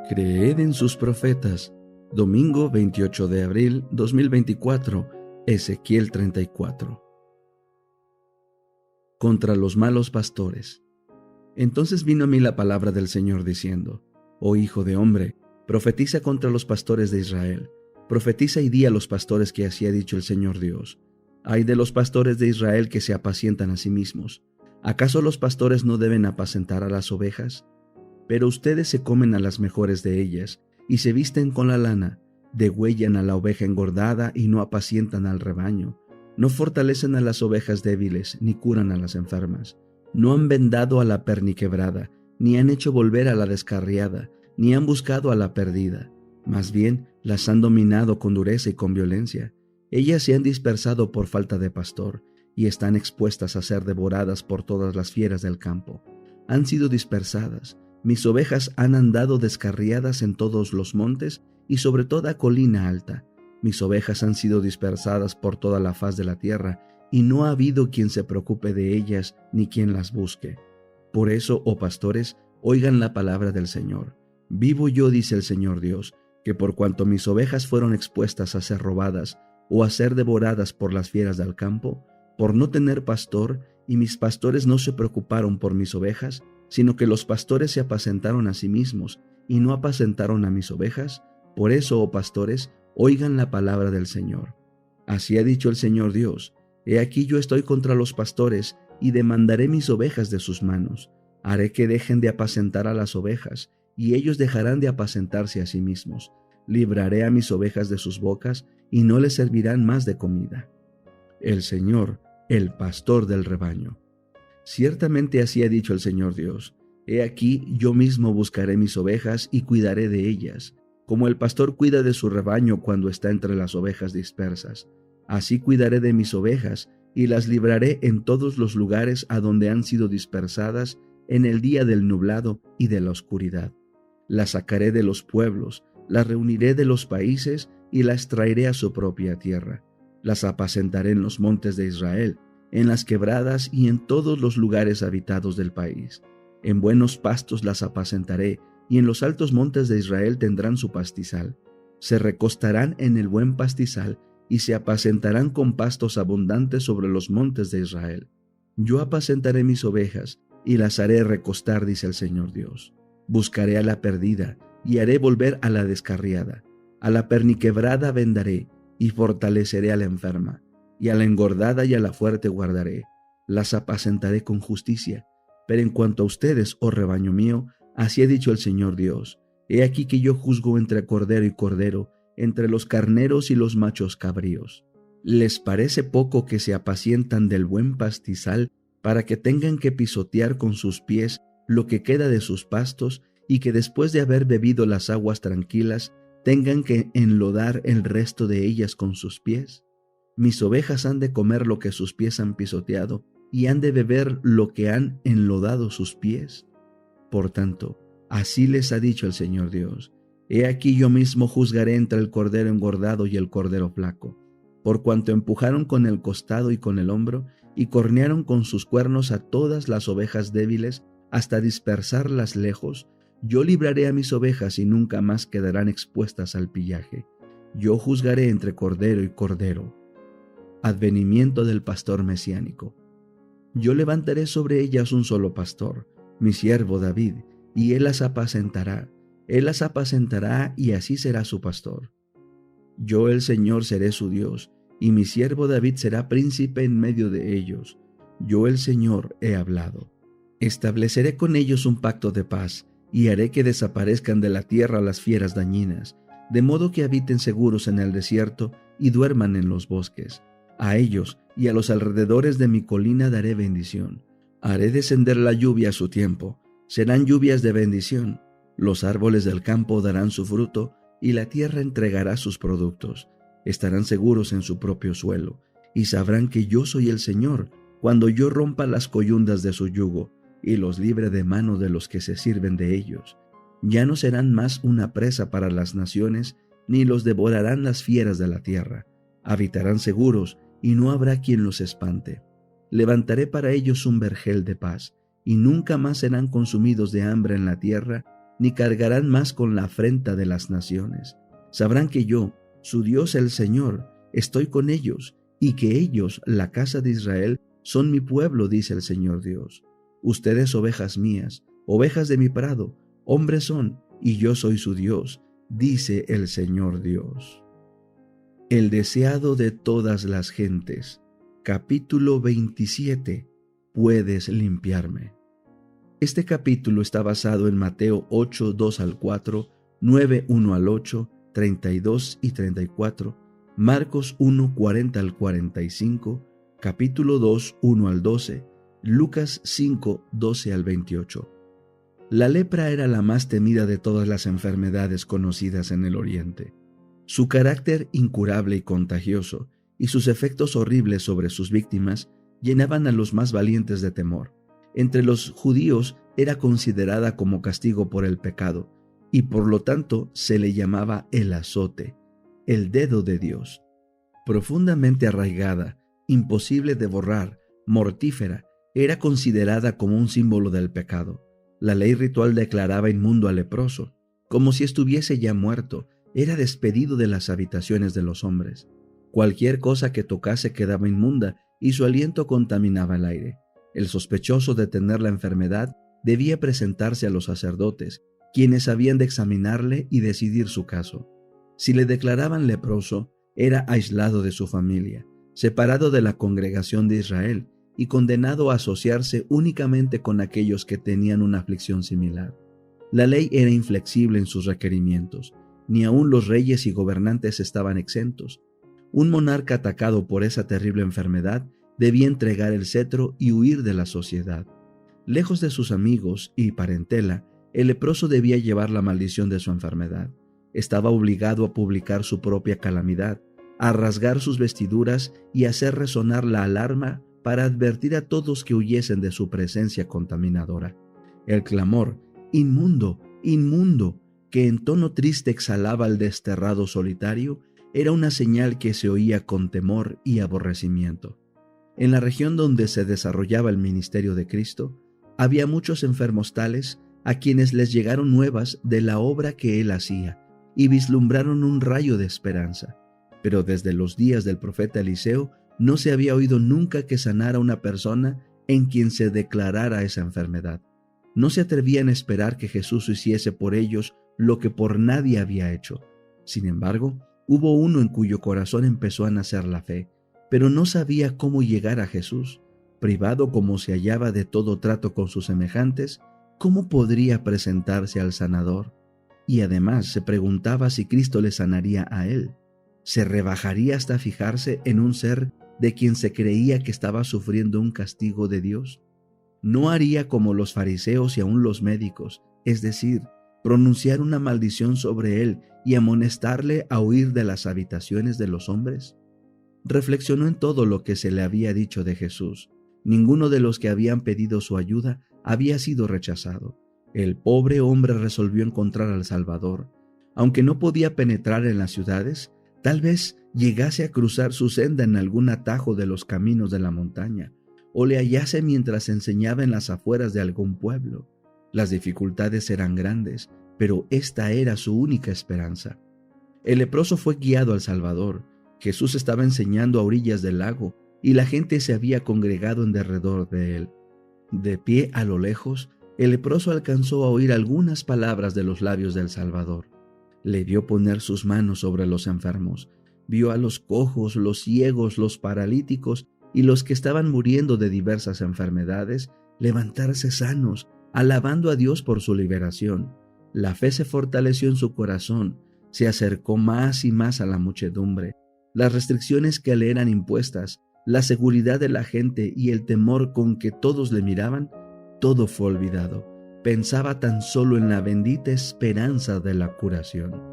Creed en sus profetas. Domingo 28 de abril 2024, Ezequiel 34. Contra los malos pastores. Entonces vino a mí la palabra del Señor diciendo: Oh hijo de hombre, profetiza contra los pastores de Israel. Profetiza y di a los pastores que así ha dicho el Señor Dios: Ay de los pastores de Israel que se apacientan a sí mismos. ¿Acaso los pastores no deben apacentar a las ovejas? Pero ustedes se comen a las mejores de ellas, y se visten con la lana, degüellan a la oveja engordada y no apacientan al rebaño. No fortalecen a las ovejas débiles, ni curan a las enfermas. No han vendado a la perniquebrada, ni han hecho volver a la descarriada, ni han buscado a la perdida. Más bien, las han dominado con dureza y con violencia. Ellas se han dispersado por falta de pastor, y están expuestas a ser devoradas por todas las fieras del campo. Han sido dispersadas. Mis ovejas han andado descarriadas en todos los montes y sobre toda colina alta. Mis ovejas han sido dispersadas por toda la faz de la tierra, y no ha habido quien se preocupe de ellas ni quien las busque. Por eso, oh pastores, oigan la palabra del Señor. Vivo yo, dice el Señor Dios, que por cuanto mis ovejas fueron expuestas a ser robadas o a ser devoradas por las fieras del campo, por no tener pastor, y mis pastores no se preocuparon por mis ovejas, sino que los pastores se apacentaron a sí mismos y no apacentaron a mis ovejas. Por eso, oh pastores, oigan la palabra del Señor. Así ha dicho el Señor Dios: He aquí yo estoy contra los pastores y demandaré mis ovejas de sus manos. Haré que dejen de apacentar a las ovejas, y ellos dejarán de apacentarse a sí mismos. Libraré a mis ovejas de sus bocas y no les servirán más de comida. El Señor, el pastor del rebaño. Ciertamente así ha dicho el Señor Dios: He aquí yo mismo buscaré mis ovejas y cuidaré de ellas, como el pastor cuida de su rebaño cuando está entre las ovejas dispersas. Así cuidaré de mis ovejas y las libraré en todos los lugares a donde han sido dispersadas en el día del nublado y de la oscuridad. Las sacaré de los pueblos, las reuniré de los países y las traeré a su propia tierra. Las apacentaré en los montes de Israel, en las quebradas y en todos los lugares habitados del país. En buenos pastos las apacentaré, y en los altos montes de Israel tendrán su pastizal. Se recostarán en el buen pastizal, y se apacentarán con pastos abundantes sobre los montes de Israel. Yo apacentaré mis ovejas, y las haré recostar, dice el Señor Dios. Buscaré a la perdida, y haré volver a la descarriada. A la perniquebrada vendaré, y fortaleceré a la enferma. Y a la engordada y a la fuerte guardaré. Las apacentaré con justicia. Pero en cuanto a ustedes, oh rebaño mío, así ha dicho el Señor Dios: He aquí que yo juzgo entre cordero y cordero, entre los carneros y los machos cabríos. ¿Les parece poco que se apacientan del buen pastizal para que tengan que pisotear con sus pies lo que queda de sus pastos, y que después de haber bebido las aguas tranquilas tengan que enlodar el resto de ellas con sus pies? Mis ovejas han de comer lo que sus pies han pisoteado, y han de beber lo que han enlodado sus pies. Por tanto, así les ha dicho el Señor Dios: He aquí yo mismo juzgaré entre el cordero engordado y el cordero flaco. Por cuanto empujaron con el costado y con el hombro, y cornearon con sus cuernos a todas las ovejas débiles, hasta dispersarlas lejos, yo libraré a mis ovejas y nunca más quedarán expuestas al pillaje. Yo juzgaré entre cordero y cordero. Advenimiento del pastor mesiánico. Yo levantaré sobre ellas un solo pastor, mi siervo David, y él las apacentará. Él las apacentará y así será su pastor. Yo el Señor seré su Dios, y mi siervo David será príncipe en medio de ellos. Yo el Señor he hablado. Estableceré con ellos un pacto de paz, y haré que desaparezcan de la tierra las fieras dañinas, de modo que habiten seguros en el desierto y duerman en los bosques. A ellos y a los alrededores de mi colina daré bendición. Haré descender la lluvia a su tiempo. Serán lluvias de bendición. Los árboles del campo darán su fruto, y la tierra entregará sus productos. Estarán seguros en su propio suelo, y sabrán que yo soy el Señor, cuando yo rompa las coyundas de su yugo, y los libre de mano de los que se sirven de ellos. Ya no serán más una presa para las naciones, ni los devorarán las fieras de la tierra. Habitarán seguros, y no habrá quien los espante. Levantaré para ellos un vergel de paz, y nunca más serán consumidos de hambre en la tierra, ni cargarán más con la afrenta de las naciones. Sabrán que yo, su Dios el Señor, estoy con ellos, y que ellos, la casa de Israel, son mi pueblo, dice el Señor Dios. Ustedes, ovejas mías, ovejas de mi prado, hombres son, y yo soy su Dios, dice el Señor Dios. El deseado de todas las gentes. Capítulo 27. Puedes limpiarme. Este capítulo está basado en Mateo 8, 2 al 4, 9, 1 al 8, 32 y 34, Marcos 1, 40 al 45, capítulo 2, 1 al 12, Lucas 5, 12 al 28. La lepra era la más temida de todas las enfermedades conocidas en el Oriente. Su carácter incurable y contagioso y sus efectos horribles sobre sus víctimas llenaban a los más valientes de temor. Entre los judíos era considerada como castigo por el pecado y por lo tanto se le llamaba el azote, el dedo de Dios. Profundamente arraigada, imposible de borrar, mortífera, era considerada como un símbolo del pecado. La ley ritual declaraba inmundo al leproso, como si estuviese ya muerto. Era despedido de las habitaciones de los hombres. Cualquier cosa que tocase quedaba inmunda y su aliento contaminaba el aire. El sospechoso de tener la enfermedad debía presentarse a los sacerdotes, quienes habían de examinarle y decidir su caso. Si le declaraban leproso, era aislado de su familia, separado de la congregación de Israel y condenado a asociarse únicamente con aquellos que tenían una aflicción similar. La ley era inflexible en sus requerimientos. Ni aun los reyes y gobernantes estaban exentos. Un monarca atacado por esa terrible enfermedad debía entregar el cetro y huir de la sociedad. Lejos de sus amigos y parentela, el leproso debía llevar la maldición de su enfermedad. Estaba obligado a publicar su propia calamidad, a rasgar sus vestiduras y hacer resonar la alarma para advertir a todos que huyesen de su presencia contaminadora. El clamor, inmundo, inmundo, que en tono triste exhalaba el desterrado solitario, era una señal que se oía con temor y aborrecimiento. En la región donde se desarrollaba el ministerio de Cristo, había muchos enfermos tales a quienes les llegaron nuevas de la obra que Él hacía y vislumbraron un rayo de esperanza. Pero desde los días del profeta Eliseo no se había oído nunca que sanara una persona en quien se declarara esa enfermedad. No se atrevían a esperar que Jesús hiciese por ellos lo que por nadie había hecho. Sin embargo, hubo uno en cuyo corazón empezó a nacer la fe, pero no sabía cómo llegar a Jesús. Privado como se hallaba de todo trato con sus semejantes, ¿cómo podría presentarse al sanador? Y además se preguntaba si Cristo le sanaría a él. ¿Se rebajaría hasta fijarse en un ser de quien se creía que estaba sufriendo un castigo de Dios? ¿No haría como los fariseos y aun los médicos, es decir, pronunciar una maldición sobre él y amonestarle a huir de las habitaciones de los hombres? Reflexionó en todo lo que se le había dicho de Jesús. Ninguno de los que habían pedido su ayuda había sido rechazado. El pobre hombre resolvió encontrar al Salvador. Aunque no podía penetrar en las ciudades, tal vez llegase a cruzar su senda en algún atajo de los caminos de la montaña, o le hallase mientras enseñaba en las afueras de algún pueblo. Las dificultades eran grandes, pero esta era su única esperanza. El leproso fue guiado al Salvador. Jesús estaba enseñando a orillas del lago, y la gente se había congregado en derredor de él. De pie a lo lejos, el leproso alcanzó a oír algunas palabras de los labios del Salvador. Le vio poner sus manos sobre los enfermos, vio a los cojos, los ciegos, los paralíticos y los que estaban muriendo de diversas enfermedades levantarse sanos, alabando a Dios por su liberación. La fe se fortaleció en su corazón, se acercó más y más a la muchedumbre. Las restricciones que le eran impuestas, la seguridad de la gente y el temor con que todos le miraban, todo fue olvidado. Pensaba tan solo en la bendita esperanza de la curación.